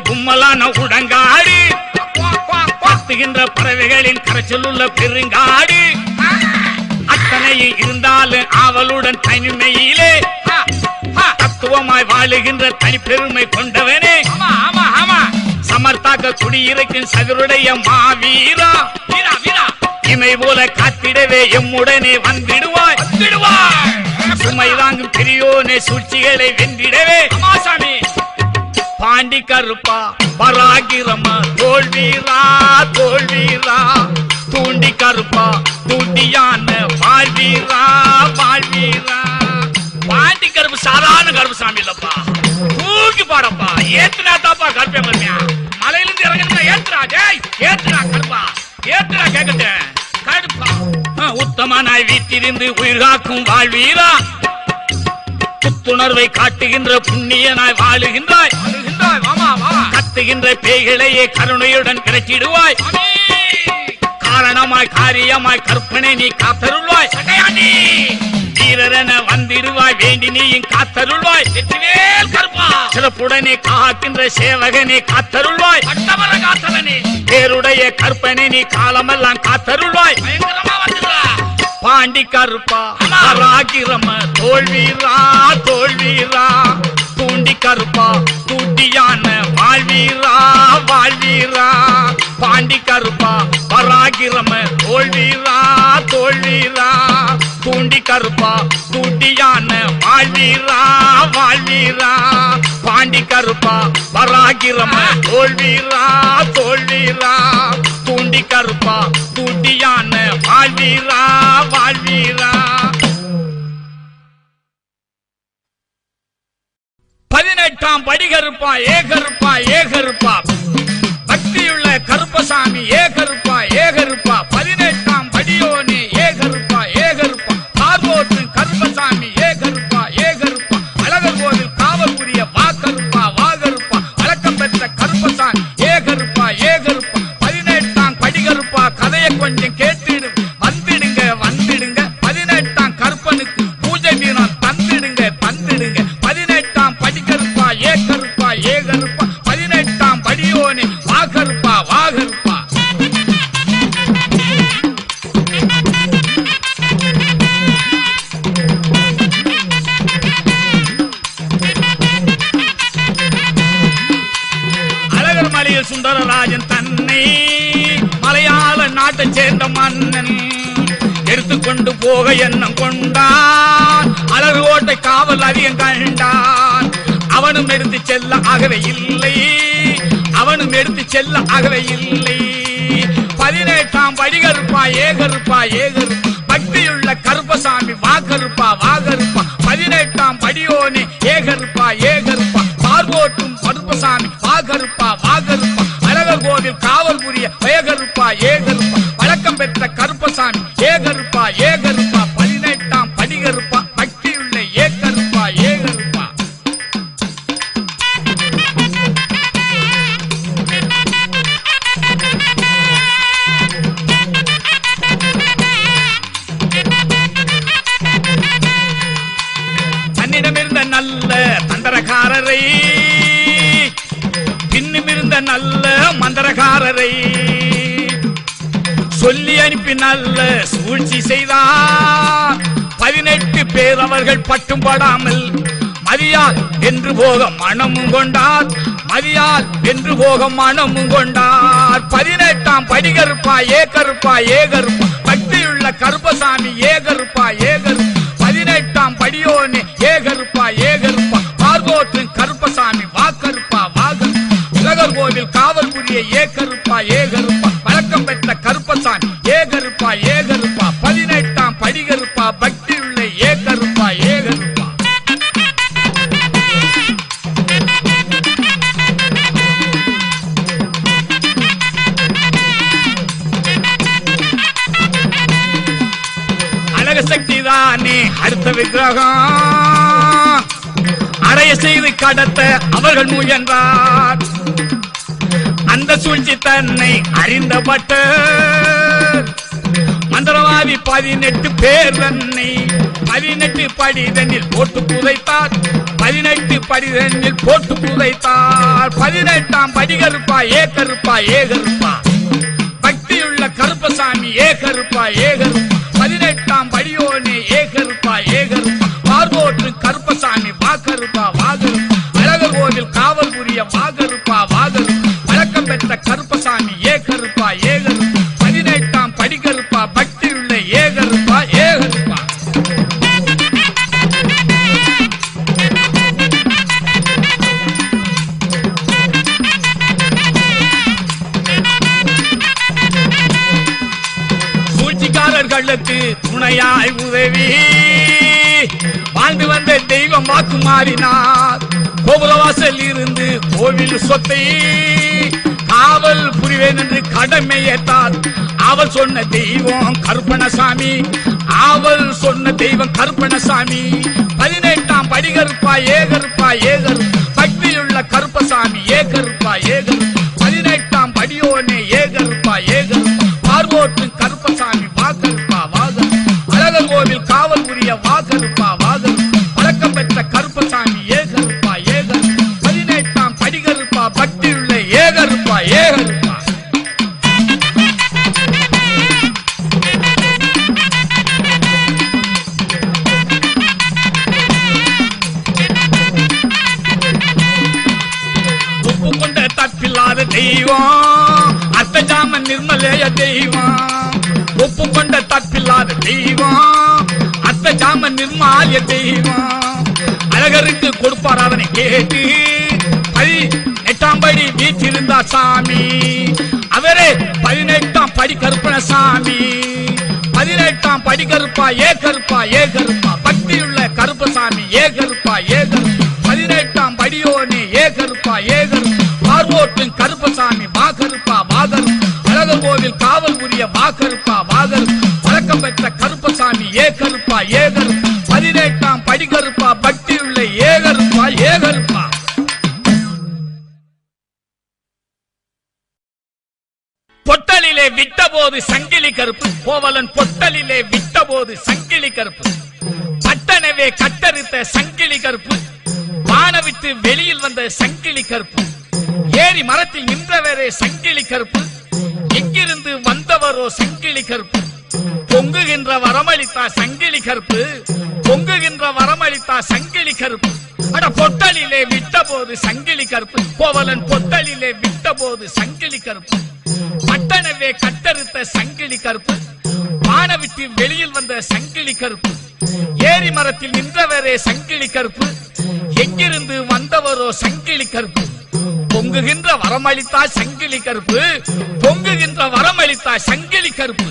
கும்மலான உடங்காடு பத்துகின்ற பறவைகளின் கரைச்சல் உள்ள பெருங்காடு அத்தனை இருந்தாலும் ஆவலுடன் தனிமையிலே தத்துவமாய் வாழுகின்ற தனி பெருமை கொண்டவனே சமர்த்தாக்க குடியிருக்கும் சகருடைய மாவீரா இமை போல காத்திடவே எம்முடனே வந்திடுவாய் சுமை தாங்கும் பெரியோனே சூழ்ச்சிகளை வென்றிடவே பாண்டி கருப்பா பராகிரம தோல்வீரா தோல்வீரா தூண்டி கருப்பா தூண்டியான வாழ்வீரா வாழ்வீரா பாண்டி கருப்பு சாதாரண கருப்பு சாமி இல்லப்பா தூக்கி பாடப்பா ஏத்துனா தாப்பா கருப்பே மருமையா மலையிலிருந்து இறங்கினா ஏத்துறா டேய் ஏத்துறா கருப்பா ஏத்துறா கேக்கட்டே கருப்பா உத்தமனாய் வீட்டிலிருந்து உயிர் காக்கும் வாழ்வீரா புத்துணர்வை காட்டுகின்ற புண்ணியனாய் வாழுகின்றாய் கத்துகின்ற பேய்களையே கருணையுடன் கிடைச்சிடுவாய் காரணமாய் காரியமாய் கற்பனை நீ காத்தருள்வாய் வீரரென வந்திடுவாய் வேண்டி நீயும் காத்தருள்வாய் சிறப்புடனே காக்கின்ற சேவகனே காத்தருள்வாய் பேருடைய கற்பனை நீ காலமெல்லாம் காத்தருள்வாய் பாண்டி கருப்பா பராகிரம தோல்வீரா தோல்வீரா தூண்டி கருப்பா தூட்டியான வாழ்வீரா வாழ்வீரா பாண்டி கருப்பா பராகிரம தோல்வீரா தோல்வீரா தூண்டி கருப்பா தூட்டியான வாழ்வீரா வாழ்வீரா பாண்டி கருப்பா பராகிரம தோல்வீரா தோல்வீரா தூண்டி கருப்பா தூட்டியான வாழ்வீரா வாழ்வீரா 18ஆம் படி கருப்பா ஏகருப்பா ஏகருப்பா பக்தியுள்ள கருப்பசாமி ஏகருப்பா ஏகருப்பா 18ஆம் படியோனே ஏகருப்பா ஏகருப்பா பார்வோட்டு கருப்பசாமி ஏகருப்பா ஏகருப்பா அழகர் கோவில் காவல் புரிய வாகருப்பா வாகருப்பா வழக்கம் பெற்ற கருப்பசாமி ஏகருப்பா ஏகருப்பா 18ஆம் படி கருப்பா கதையை கொஞ்சம் கேட்டிடும் வந்துடுங்க வந்துடுங்க 18ஆம் கருப்ப தன்னை மலையாள நாட்டை சேர்ந்த மன்னன் எடுத்துக்கொண்டு போக எண்ணம் கொண்டான். அலறு ஓட்டை காவல் அதிகம் கண்டான். அவனும் எடுத்து செல்ல ஆகவே இல்லை, அவனும் எடுத்து செல்ல ஆகவே இல்லை. 18ஆம் படி கருப்பா ஏகருப்பா ஏகருப்பா பக்தியுள்ள கருப்பசாமி வாகருப்பா வாகருப்பா 18ஆம் படியோனே ஏகருப்பா ஏகருப்பா பார்வோட்டும் கருப்பசாமி வாகருப்பா வாகருப்பா அழகர் கோவில் காவல் புரிய ஏகருப்பா ஏகருப்பா வழக்கம் பெற்ற கருப்பசாமி ஏகருப்பா ஏகருப்பா 18ஆம் படி கருப்பா பக்தியுள்ள ஏகருப்பா ஏகருப்பா. தன்னிடமிருந்த நல்ல தந்திரக்காரரை பின்னுமிருந்த நல்ல மந்திரக்காரரை சொல்லி அனுப்பி நல்ல சூழ்ச்சி செய்தார். 18 பேர் அவர்கள் பட்டும் படாமல் மதியால் என்று போக மனமும் கொண்டார். மதியால் என்று போக மனமும் கொண்டார். 18ஆம் படி கருப்பா ஏகருப்பா ஏகருப்பா பக்தியுள்ள கருப்பசாமி ஏகருப்பா ஏகருப்பா 18ஆம் படியோனே ஏகருப்பா ஏகருப்பா பார்வோற்றும் கருப்பசாமி வாக்கருப்பா வாகருப்பா உலகர் கோவில் காவல் புரிய ஏகருப்பா ஏகருப்பா வழக்கம் பெற்ற கருப்பசாமி ஏகருப்பா ஏகருப்பா 18ஆம் படி கருப்பா பக்தியுள்ள ஏகருப்பா ஏகருப்பா. அழக சக்தி தானே அடுத்த விக்கிரகம் அடைய செய்து கடத்த அவர்கள் முயன்றார். அந்த சூழ்ச்சி தன்னை அறிந்தபட்ட மந்திரவாதி 18 பேர் தன்னை 18 படி தண்ணில் போட்டு புதைத்தார். 18 படி தண்ணில் போட்டு புதைத்தார். 18ஆம் படி கருப்பா ஏகருப்பா ஏகருப்பா பக்தியுள்ள கருப்பசாமி ஏகருப்பா ஏகருப்பா 18ஆம் படியோனே ஏகருப்பா ஏகருப்பா பார்வோற்று கருப்பசாமி வாகருப்பா வாகருப்பா அழகர் கோவில் காவல் புரிய வாகருப்பா வாகருப்பா வழக்கம் பெற்ற கருப்பசாமி ஏகருப்பா ஏகருப்பா 18ஆம் படி கருப்பா பக்தியுள்ள ஏகருப்பா ஏகருப்பா. சூழ்ச்சிக்காரர்களுக்கு துணையாய் உதவி வாழ்ந்து வந்த தெய்வம் வாக்கு மாறினார். கோபுரவாசல் இருந்து கோவில் சொத்தை காவல் புரிவேன் என்று கடமை ஏற்றார். அவள் சொன்ன தெய்வம் கருப்பணசாமி அவள் சொன்ன தெய்வம் கருப்பணசாமி 18ஆம் படி கருப்பா ஏகருப்பா ஏகருப்பா பக்தியுள்ள கருப்பசாமி ஏகருப்பா ஏகருப்பா 18ஆம் படியோனே ஏகருப்பா ஏகருப்பா பார்வோற்றும் கருப்பசாமி வாகருப்பா வாகருப்பா அழகர் கோவில் காவல் புரிய வாகருப்பா வாகருப்பா வழக்கம் பெற்ற கருப்பசாமி ஏகருப்பா ஏகருப்பா 18ஆம் படி கருப்பா பக்தியுள்ள ஏகருப்பா ஏகருப்பா. உப்பு கொண்ட தப்பில்லாத தெய்வம் அர்த்தஜாம நிர்மலேய தெய்வம் உப்பு கொண்ட தப்பில்லாத தெய்வம் அர்த்தஜாம நிர்மாலிய தெய்வம் அழகருக்கு கொடுப்பார் அதனை கேட்டு 18ஆம் படி வீற்றிருந்தார் சாமி அவரே 18ஆம் படி கருப்பணசாமி 18ஆம் படி கருப்பா ஏகருப்பா ஏகருப்பா பக்தியுள்ள கருப்பசாமி ஏகருப்பா ஏகருப்பா 18ஆம் படியோனே ஏகருப்பா ஏகருப்பா பார்வோற்றும் கருப்பசாமி வாகருப்பா வாகருப்பா அழகர் கோவில் காவல் புரிய வாகருப்பா வாகருப்பா வழக்கம் பெற்ற கருப்பசாமி ஏகருப்பா ஏகருப்பா 18ஆம் படி கருப்பா பக்தியுள்ள ஏகருப்பா ஏகருப்பா. பொட்டலிலே விட்டபோது சங்கிலி கருப்பு கோவலன் பொட்டலிலே விட்டபோது சங்கிலி கருப்பு பட்டனவே கட்டறுத்த சங்கிலி கருப்பு வானவிட்டு வெளியில் வந்த சங்கிலி கருப்பு ஏரி மரத்தில் நின்றவரே சங்கிலி கருப்பு எங்கிருந்து வந்தவரோ சங்கிலி கருப்பு பொங்குகின்ற வரமளித்தா சங்கிலி கருப்பு பொங்குகின்ற வரமளித்தா சங்கிலி கருப்பு அட பொட்டலிலே விட்ட போது சங்கிலி கருப்பு, கோவலன் பொட்டலிலே விட்ட போது சங்கிலி கருப்பு. பட்டணவே கட்டறுத்த சங்கிலி கருப்பு, வான விட்டு வெளியில் வந்த சங்கிலி கருப்பு. ஏரி மரத்தில் நின்றவரே சங்கிலி கருப்பு, எங்கிருந்து வந்தவரோ சங்கிலி கருப்பு. பொங்குகின்ற வரமளித்தா சங்கிலி கருப்பு, பொங்குகின்ற வரமளித்தா சங்கிலி கருப்பு.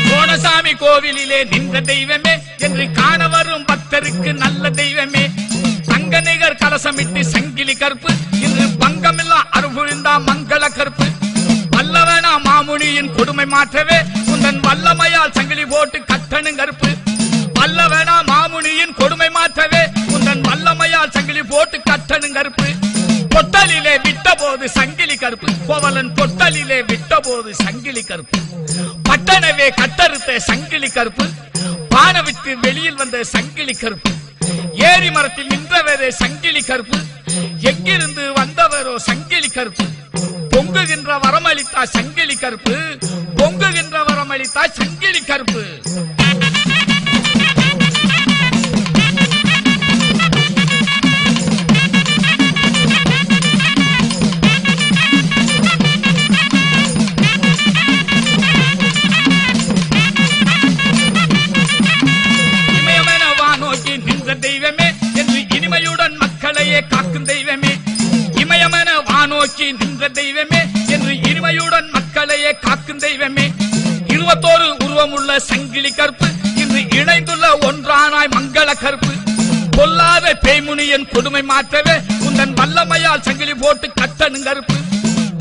கோணசாமி கோவிலிலே நின்ற தெய்வமே என்று காண வரும் பக்தருக்கு நல்ல தெய்வமே. தங்க நிகர் கலசமிட்டு சங்கிலி கருப்பு, இன்று பங்கமில்லா அருள்புரிந்தா மங்கள கருப்பு. வல்லவனா மாமுனியின் கொடுமை மாற்றவே உந்தன் வல்லமையால் சங்கிலி போட்டு கட்டணும் கருப்பு. வல்லவனா மாமுனியின் கொடுமை மாற்றவே உந்தன் வல்லமையால் சங்கிலி போட்டு கட்டணும் கருப்பு. பொட்டலிலே விட்ட போது சங்கிலி கருப்பு, கோவலன் பொட்டலிலே விட்ட போது சங்கிலி கருப்பு. பட்டணவே கட்டறுத்த சங்கிலி கருப்பு, பான விட்டு வெளியில் வந்த சங்கிலி கருப்பு. ஏரி மரத்தில் நின்றவரே சங்கிலி கருப்பு, எங்கிருந்து வந்தவரோ சங்கிலி கருப்பு. பொங்குகின்ற வரமளித்தா சங்கிலி கருப்பு, பொங்குகின்ற வரமளித்தா சங்கிலி கருப்பு. தெய்வமே என்று இனிமையுடன் மக்களையே காக்கும் தெய்வமே. இமயமென வானோக்கி நின்ற தெய்வமே என்று இனிமையுடன் மக்களையே காக்கும் தெய்வமே. 21 உருவமுள்ள சங்கிலி கருப்பு, இன்று இணைந்துள்ள ஒன்றானாய் மங்கள கருப்பு. பொல்லாத பேய்முனியன் கொடுமை மாற்றவே உந்தன் வல்லமையால் சங்கிலி போட்டு கட்டணும் கருப்பு.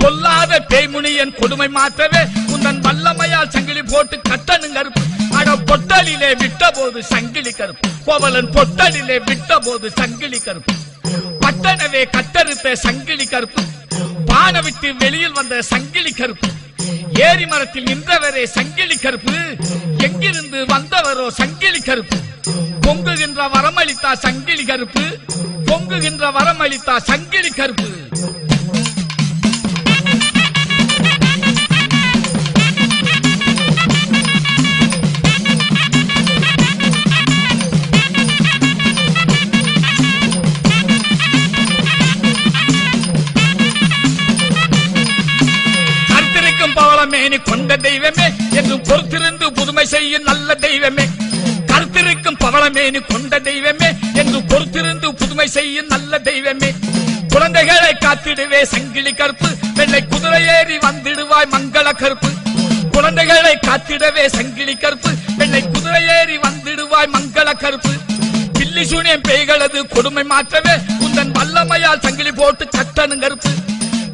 பொல்லாத பேய்முனியன் கொடுமை மாற்றவே உந்தன் வல்லமையால் சங்கிலி போட்டு கட்டணும் கருப்பு. அட பொட்டலிலே விட்ட போது சங்கிலி கருப்பு, கோவலன் பொட்டலிலே விட்ட போது சங்கிலி கருப்பு. பட்டணவே கட்டறுத்த சங்கிலி கருப்பு, பான விட்டு வெளியில் வந்த சங்கிலி கருப்பு. ஏரி மரத்தில் நின்றவரே சங்கிலி கருப்பு, எங்கிருந்து வந்தவரோ சங்கிலி கருப்பு. பொங்குகின்ற வரமளித்தா சங்கிலி கருப்பு, பொங்குகின்ற வரமளித்தா சங்கிலி கருப்பு. மேனி கொண்ட தெய்வமே என்று பொறுத்திருந்து புதுமை செய்யும் நல்ல தெய்வமே. கருத்திருக்கும் பவளமேனி கொண்ட தெய்வமே என்று பொறுத்திருந்து புதுமை செய்யும் நல்ல தெய்வமே. குழந்தைகளை காத்திடுவே சங்கிலி கருப்பு, வெள்ளை குதிரை ஏறி வந்திடுவாய் மங்கள கருப்பு. குழந்தைகளை காத்திடவே சங்கிலி கருப்பு, வெள்ளை குதிரை ஏறி வந்திடுவாய் மங்கள கருப்பு. பில்லி சூனியம் பேய்களது கொடுமை மாற்றவே உந்தன் வல்லமையால் சங்கிலி போட்டு கட்டணும் கருப்பு.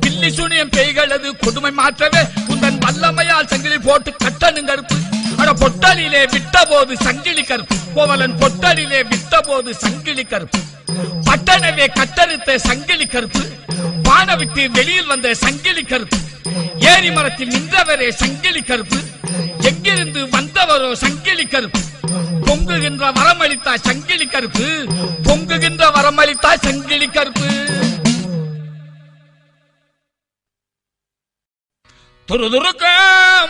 பில்லி சூனியம் பேய்களது கொடுமை மாற்றவே உந்தன் வல்லமையால் சங்கிலி போட்டு கட்டணும் கருப்பு. அட பொட்டலிலே விட்ட போது சங்கிலி கருப்பு, கோவலன் பொட்டலிலே விட்ட போது சங்கிலி கருப்பு. பட்டணவே கட்டறுத்த சங்கிலி கருப்பு, வான விட்டு வெளியில் வந்த சங்கிலி கருப்பு. ஏரி மரத்தில் நின்றவரே சங்கிலி கருப்பு, எங்கிருந்து வந்தவரோ சங்கிலி கருப்பு. பொங்குகின்ற வரமளித்தா சங்கிலி கருப்பு, பொங்குகின்ற வரமளித்தா சங்கிலி கருப்பு. துருதுருக்க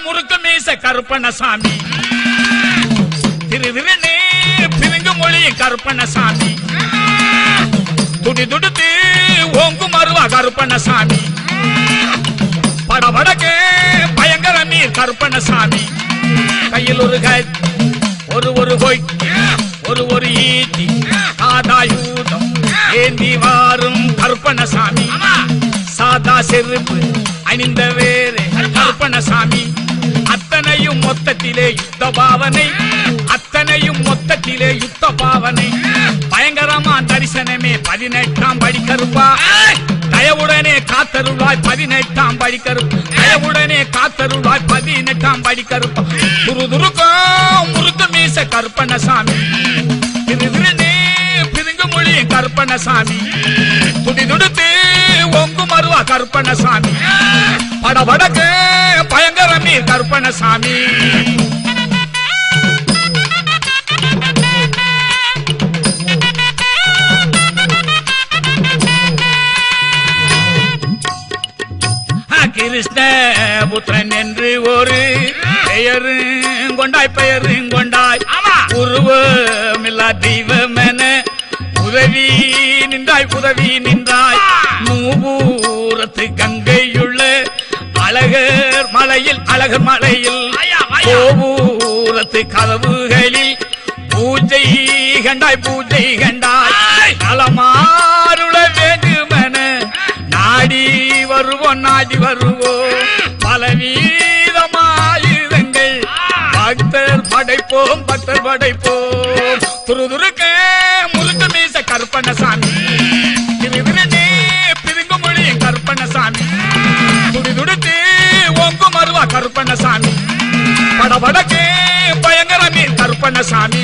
முறுக்க மீச கருப்பணசாமி, திருதிருநே பிரிங்கு மொழி கருப்பணசாமி. துடி துடுத்து ஓங்கு மருவா கருப்பணசாமி, படபடக்கு பயங்கர நீர் கருப்பணசாமி. கையில் ஒரு கை ஒரு கொய் ஒரு ஈட்டி ஆதாயூதம் ஏந்தி வாரும் கருப்பணசாமி. சாதா செருப்பு அணிந்த வேறு கருப்பணசாமி. அத்தனையும் மொத்தத்திலே யுத்த பாவனை, அத்தனையும் மொத்தத்திலே யுத்த பாவனை. பயங்கரமா தரிசனமே 18ஆம் படி கருப்பா, தயவுடனே காத்தருள்வாய் 18ஆம் படி கருப்பு. தயவுடனே காத்தருள்வாய் 18ஆம் படி கருப்பா. துருதுருக்கும் முறுக்கு மீச கருப்பணசாமி, திருதிருநே பிரிங்கு மொழி கருப்பணசாமி. துடி துடுத்து ஒங்கு மருவா கருப்பணசாமி, படபடக்கு பயங்கர மீர் கருப்பணசாமி. கிருஷ்ண புத்திரன் என்று ஒரு பெயரும் கொண்டாய் உருவமில்லா தெய்வமென உதவி நின்றாய் நூபூரத்து கங்கையுள்ள அழகர் மலையில் கோபூரத்து கதவுகளில் பூஜை கண்டாய் நலமாருள வேண்டுமென நாடி வருவோம் பலவீதமாயுதங்கள் பக்தர் படைப்போம் துருதுருக்க முருங்க மீச கருப்பண்ணசாமி திருவிருடே பிரிங்கு மொழியும் கருப்பண்ணசாமி துடிதுடுத்து ஒங்கு மருவா கருப்பண்ணசாமி படபடக்கு பயங்கர மீன் கருப்பண்ணசாமி